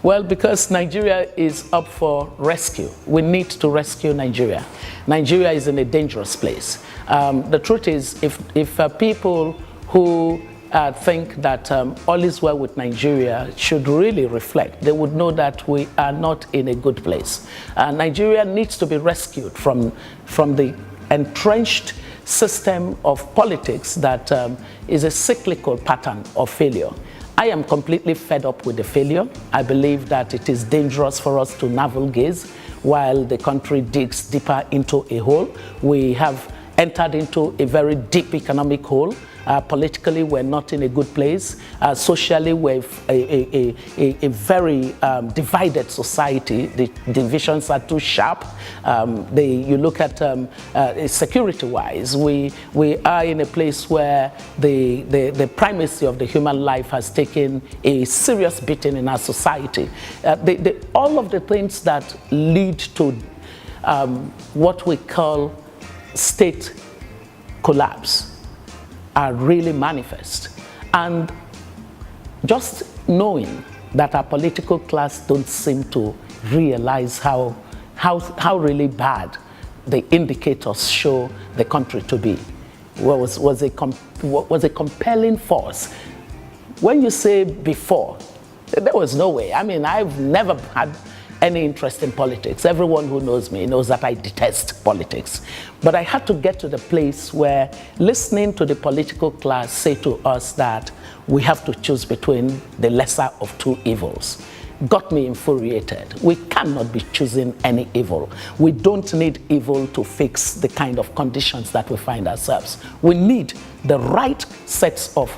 Well, because Nigeria is up for rescue. We need to rescue Nigeria. Nigeria is in a dangerous place. The truth is, if people who think that all is well with Nigeria should really reflect, they would know that we are not in a good place. Nigeria needs to be rescued from the entrenched system of politics that is a cyclical pattern of failure. I am completely fed up with the failure. I believe that it is dangerous for us to navel gaze while the country digs deeper into a hole. We have entered into a very deep economic hole. Politically, we're not in a good place. Socially, we're a very divided society. The divisions are too sharp. You look at security-wise, we are in a place where the primacy of the human life has taken a serious beating in our society. All of the things that lead to what we call state collapse are really manifest. And just knowing that our political class don't seem to realize how really bad the indicators show the country to be was a compelling force. When you say before, there was no way. I mean, I've never had any interest in politics. Everyone who knows me knows that I detest politics. But I had to get to the place where listening to the political class say to us that we have to choose between the lesser of two evils got me infuriated. We cannot be choosing any evil. We don't need evil to fix the kind of conditions that we find ourselves. We need the right sets of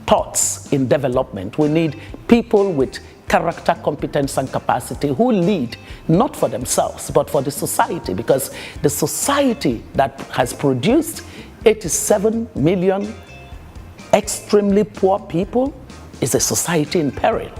thoughts in development. We need people with character, competence, and capacity who lead not for themselves, but for the society, because the society that has produced 87 million extremely poor people is a society in peril.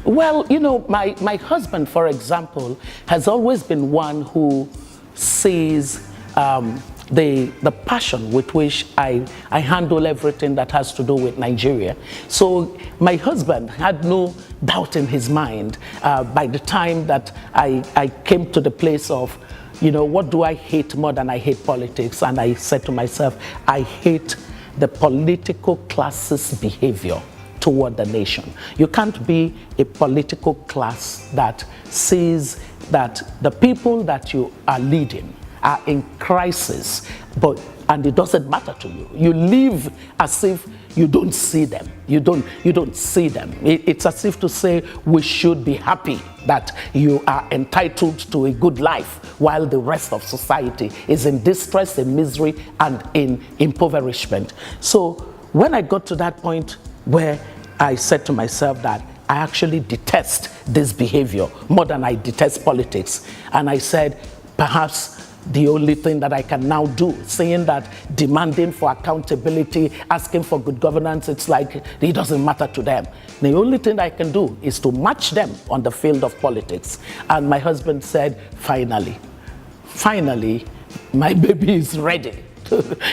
Well, you know, my husband, for example, has always been one who sees the passion with which I handle everything that has to do with Nigeria. So my husband had no doubt in his mind by the time that I came to the place of, you know, what do I hate more than I hate politics? And I said to myself, I hate the political class's behavior toward the nation. You can't be a political class that sees that the people that you are leading are in crisis, and it doesn't matter to you. You live as if you don't see them. You don't see them. It's as if to say we should be happy that you are entitled to a good life while the rest of society is in distress, in misery, and in impoverishment. So when I got to that point where I said to myself that I actually detest this behavior more than I detest politics, and I said, perhaps the only thing that I can now do, saying that demanding for accountability, asking for good governance, it's like it doesn't matter to them. The only thing I can do is to match them on the field of politics. And my husband said, finally, my baby is ready.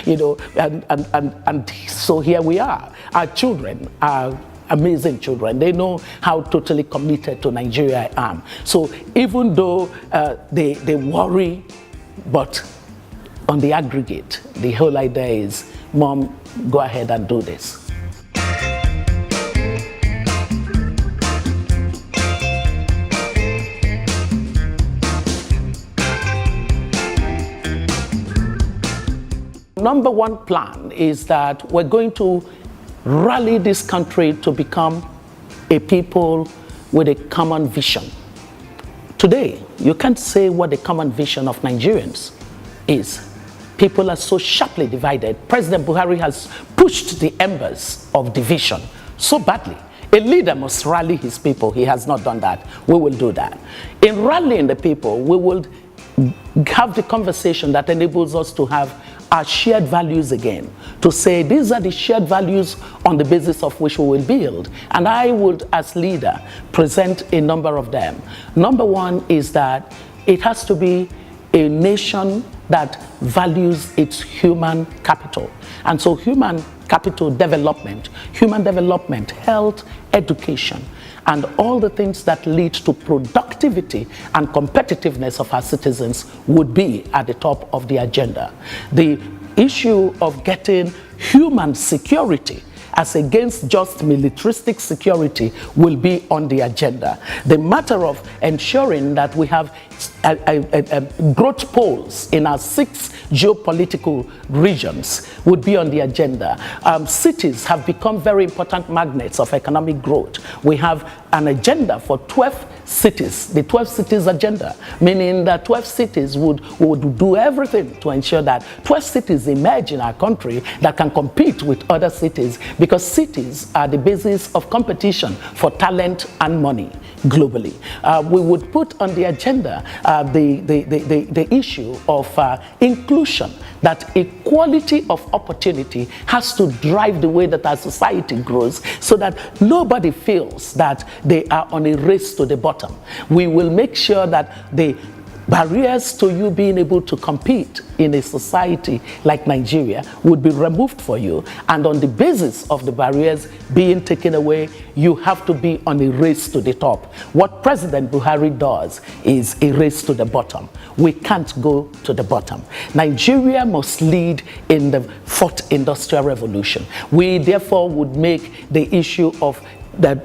You know, and so here we are. Our children are amazing children. They know how totally committed to Nigeria I am. So even though they worry, but on the aggregate, the whole idea is, Mom, go ahead and do this. Number one plan is that we're going to rally this country to become a people with a common vision. Today, you can't say what the common vision of Nigerians is. People are so sharply divided. President Buhari has pushed the embers of division so badly. A leader must rally his people. He has not done that. We will do that. In rallying the people, we will have the conversation that enables us to have our shared values again, to say these are the shared values on the basis of which we will build. And I would, as leader, present a number of them. Number one is that it has to be a nation that values its human capital. And so human capital development, health, education, and all the things that lead to productivity and competitiveness of our citizens would be at the top of the agenda. The issue of getting human security as against just militaristic security will be on the agenda. The matter of ensuring that we have growth poles in our 6 geopolitical regions would be on the agenda. Cities have become very important magnets of economic growth. We have an agenda for 12 cities, the 12 cities agenda, meaning that 12 cities would do everything to ensure that 12 cities emerge in our country that can compete with other cities, because cities are the basis of competition for talent and money globally. We would put on the agenda the issue of inclusion, that equality of opportunity has to drive the way that our society grows, so that nobody feels that they are on a race to the bottom. We will make sure that the barriers to you being able to compete in a society like Nigeria would be removed for you, and on the basis of the barriers being taken away, you have to be on a race to the top. What President Buhari does is a race to the bottom. We can't go to the bottom. Nigeria must lead in the 4th industrial revolution. We therefore would make the issue of the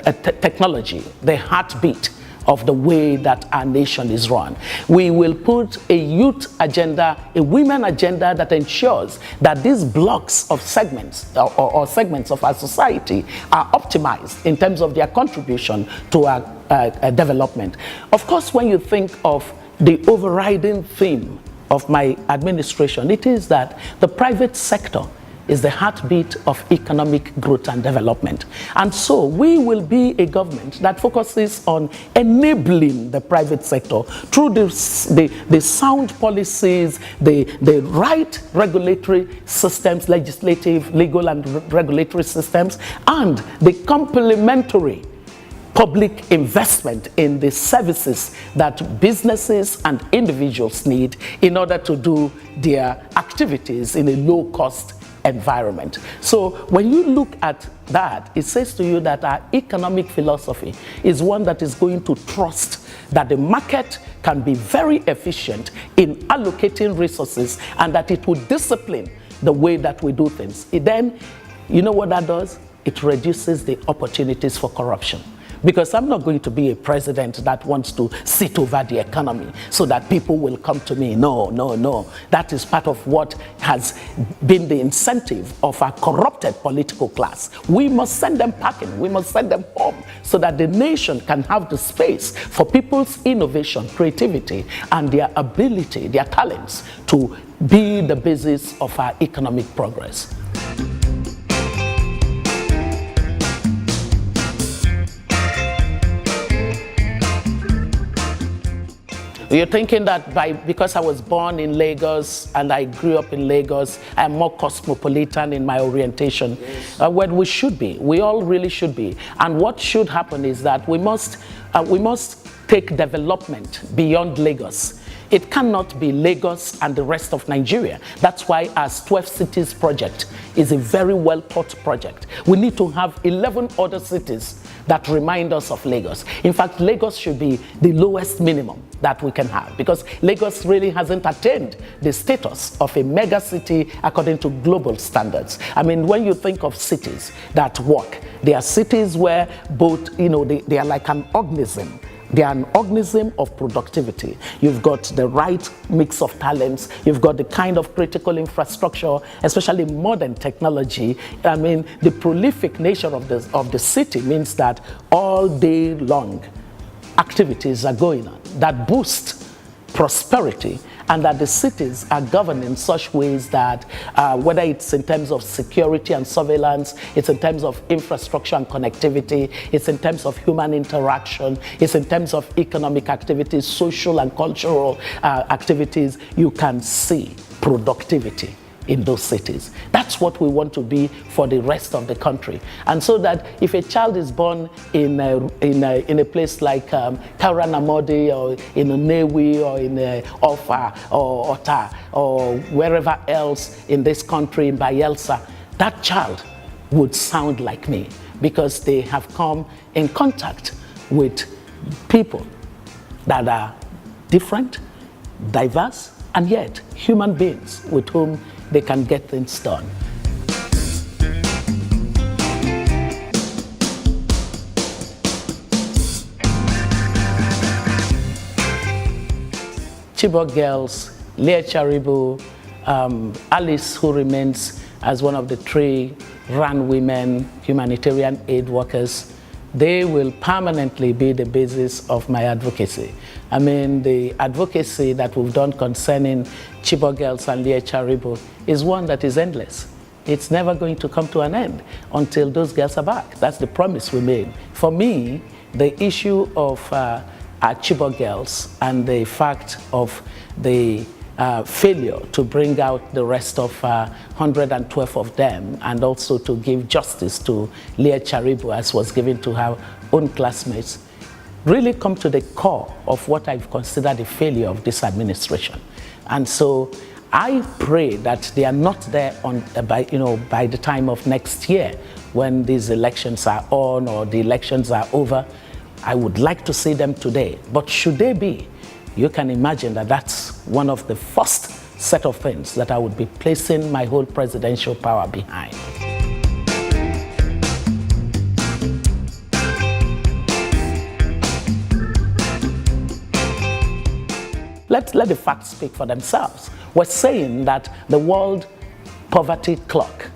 technology the heartbeat of the way that our nation is run. We will put a youth agenda, a women agenda that ensures that these blocks of segments or segments of our society are optimized in terms of their contribution to our development. Of course, when you think of the overriding theme of my administration, it is that the private sector is the heartbeat of economic growth and development. And so we will be a government that focuses on enabling the private sector through the sound policies, the right regulatory systems, legislative, legal and regulatory systems, and the complementary public investment in the services that businesses and individuals need in order to do their activities in a low-cost environment. So when you look at that, it says to you that our economic philosophy is one that is going to trust that the market can be very efficient in allocating resources, and that it will discipline the way that we do things. Then, you know what that does? It reduces the opportunities for corruption. Because I'm not going to be a president that wants to sit over the economy so that people will come to me. No, no, no. That is part of what has been the incentive of our corrupted political class. We must send them packing. We must send them home so that the nation can have the space for people's innovation, creativity, and their ability, their talents to be the basis of our economic progress. You're thinking that because I was born in Lagos and I grew up in Lagos, I'm more cosmopolitan in my orientation. Yes. Well, we should be. We all really should be. And what should happen is that we must take development beyond Lagos. It cannot be Lagos and the rest of Nigeria. That's why our 12 cities project is a very well thought project. We need to have 11 other cities that remind us of Lagos. In fact, Lagos should be the lowest minimum that we can have, because Lagos really hasn't attained the status of a mega city according to global standards. I mean, when you think of cities that work, they are cities where both, they are like an organism. They are an organism of productivity. You've got the right mix of talents. You've got the kind of critical infrastructure, especially modern technology. I mean, the prolific nature of the city means that all day long activities are going on that boost prosperity, and that the cities are governed in such ways that whether it's in terms of security and surveillance, it's in terms of infrastructure and connectivity, it's in terms of human interaction, it's in terms of economic activities, social and cultural activities, you can see productivity in those cities. That's what we want to be for the rest of the country. And so that if a child is born in a place like Kauranamodi or in Nnewi or in Offa or Ota or wherever else in this country, in Bayelsa, that child would sound like me because they have come in contact with people that are different, diverse, and yet human beings with whom they can get things done. Chibok girls, Leah Charibu, Alice, who remains as one of the 3 RAN women, humanitarian aid workers, they will permanently be the basis of my advocacy. I mean, the advocacy that we've done concerning Chibok girls and Leah Charibu is one that is endless. It's never going to come to an end until those girls are back. That's the promise we made. For me, the issue of our Chibok girls and the fact of the failure to bring out the rest of 112 of them, and also to give justice to Leah Charibu as was given to her own classmates, really come to the core of what I've considered the failure of this administration. And so I pray that they are not there by the time of next year when these elections are on or the elections are over. I would like to see them today, but should they be, you can imagine that that's one of the first set of things that I would be placing my whole presidential power behind. Let the facts speak for themselves. We're saying that the World Poverty Clock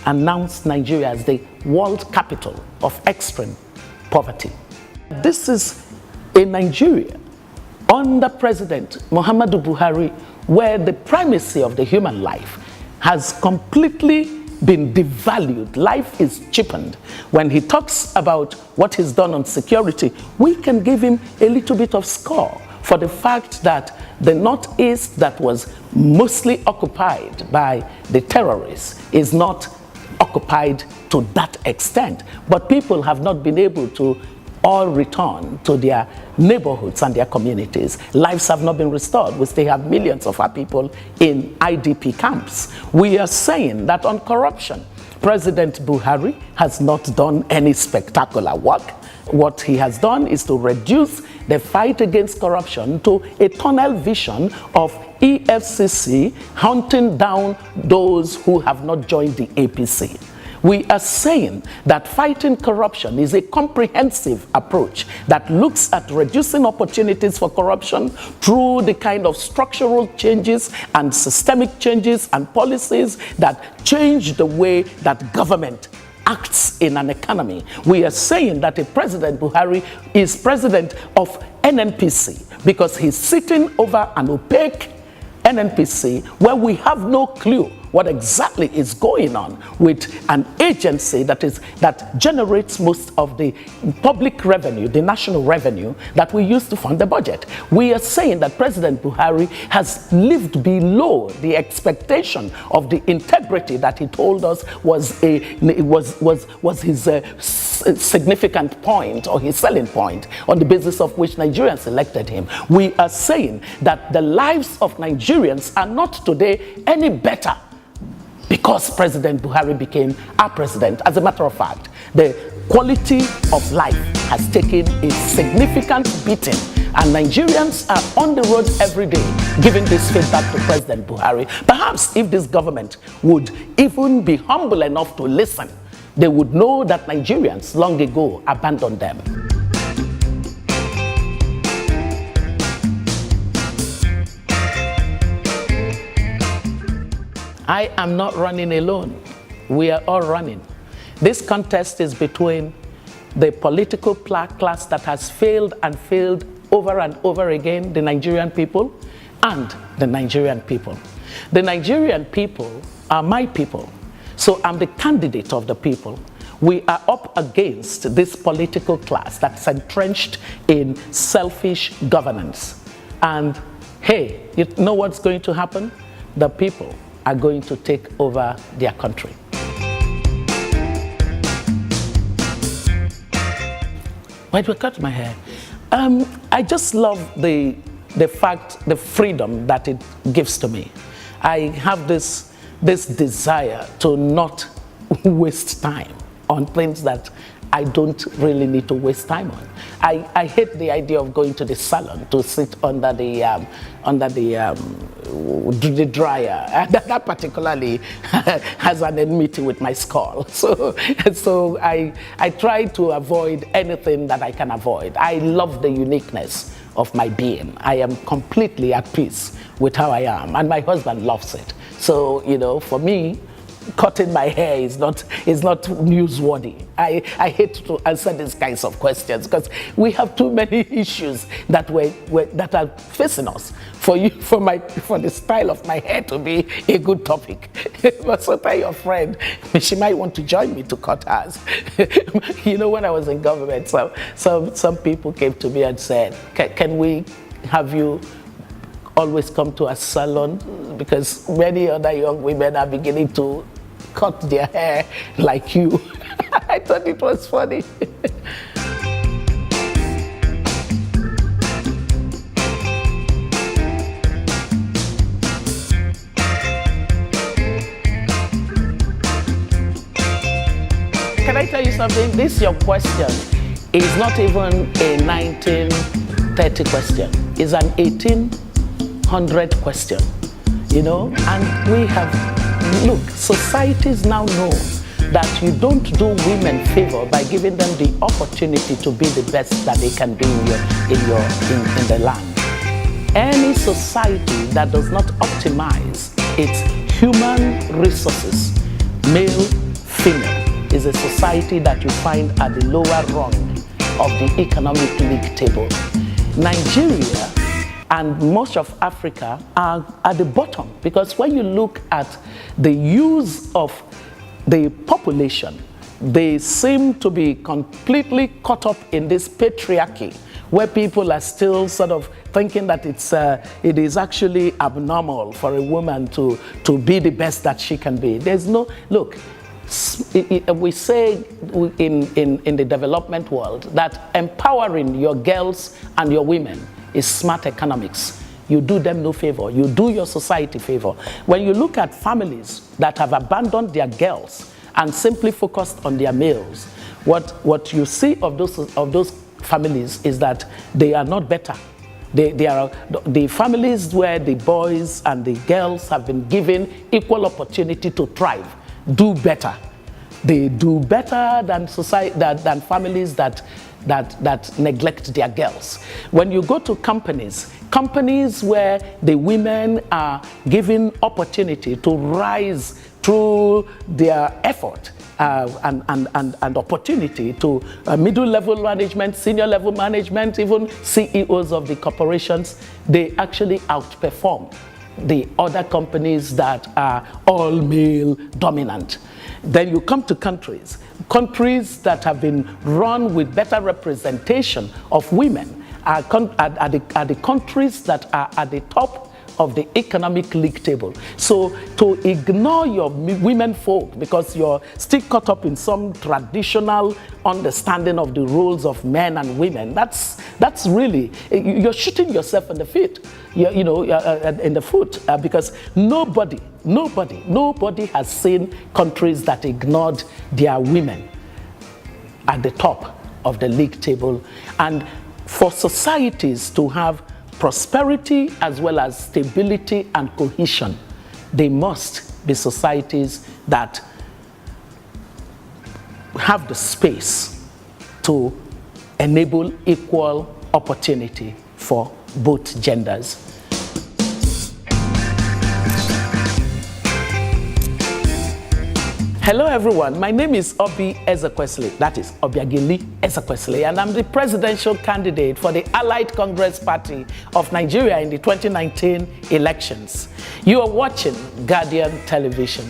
announced Nigeria as the world capital of extreme poverty. This is a Nigeria under President Muhammadu Buhari, where the primacy of the human life has completely been devalued. Life is cheapened. When he talks about what he's done on security, we can give him a little bit of score for the fact that the Northeast, that was mostly occupied by the terrorists, is not occupied to that extent. But people have not been able to all return to their neighborhoods and their communities. Lives have not been restored. We still have millions of our people in IDP camps. We are saying that on corruption, President Buhari has not done any spectacular work. What he has done is to reduce the fight against corruption to a tunnel vision of EFCC hunting down those who have not joined the APC. We are saying that fighting corruption is a comprehensive approach that looks at reducing opportunities for corruption through the kind of structural changes and systemic changes and policies that change the way that government acts in an economy. We are saying that a President Buhari is president of NNPC because he's sitting over an opaque NNPC where we have no clue what exactly is going on with an agency that generates most of the public revenue, the national revenue that we use to fund the budget. We are saying that President Buhari has lived below the expectation of the integrity that he told us was his significant point or his selling point on the basis of which Nigerians elected him. We are saying that the lives of Nigerians are not today any better because President Buhari became our president. As a matter of fact, the quality of life has taken a significant beating, and Nigerians are on the road every day giving this feedback to President Buhari. Perhaps if this government would even be humble enough to listen, they would know that Nigerians long ago abandoned them. I am not running alone. We are all running. This contest is between the political class that has failed and failed over and over again, the Nigerian people, and the Nigerian people. The Nigerian people are my people, so I'm the candidate of the people. We are up against this political class that's entrenched in selfish governance. And hey, you know what's going to happen? The people are going to take over their country. Why do I cut my hair? I just love the freedom that it gives to me. I have this desire to not waste time on things that I don't really need to waste time on. I hate the idea of going to the salon to sit under the dryer. That particularly has an enmity with my skull. So I try to avoid anything that I can avoid. I love the uniqueness of my being. I am completely at peace with how I am, and my husband loves it. So, you know, for me, cutting my hair is not newsworthy. I hate to answer these kinds of questions because we have too many issues that are facing us for the style of my hair to be a good topic. But so tell your friend, she might want to join me to cut hers. You know, when I was in government, some people came to me and said, can we have you always come to a salon, because many other young women are beginning to cut their hair like you. I thought it was funny. Can I tell you something? This your question is not even a 1930 question. It's an 1800 question, you know? And we have, look, societies now know that you don't do women favor by giving them the opportunity to be the best that they can be in the land. Any society that does not optimize its human resources, male, female, is a society that you find at the lower rung of the economic league table. Nigeria and most of Africa are at the bottom, because when you look at the use of the population, they seem to be completely caught up in this patriarchy, where people are still sort of thinking that it is actually abnormal for a woman to be the best that she can be. There's no, look, we say in the development world that empowering your girls and your women is smart economics. You do them no favor, you do your society favor. When you look at families that have abandoned their girls and simply focused on their males, what you see of those families is that they are not better. They are the families where the boys and the girls have been given equal opportunity to thrive, do better. They do better than families that neglect their girls. When you go to companies where the women are given opportunity to rise through their effort and opportunity to middle level management, senior level management, even CEOs of the corporations, they actually outperform the other companies that are all male dominant. Then you come to countries that have been run with better representation of women are the countries that are at the top of the economic league table. So to ignore your women folk because you're still caught up in some traditional understanding of the roles of men and women, that's really, you're shooting yourself in the feet, in the foot, because nobody has seen countries that ignored their women at the top of the league table. And for societies to have prosperity as well as stability and cohesion, they must be societies that have the space to enable equal opportunity for both genders. Hello everyone, my name is Oby Ezekwesili, that is Oby Ezekwesili, and I'm the presidential candidate for the Allied Congress Party of Nigeria in the 2019 elections. You are watching Guardian Television.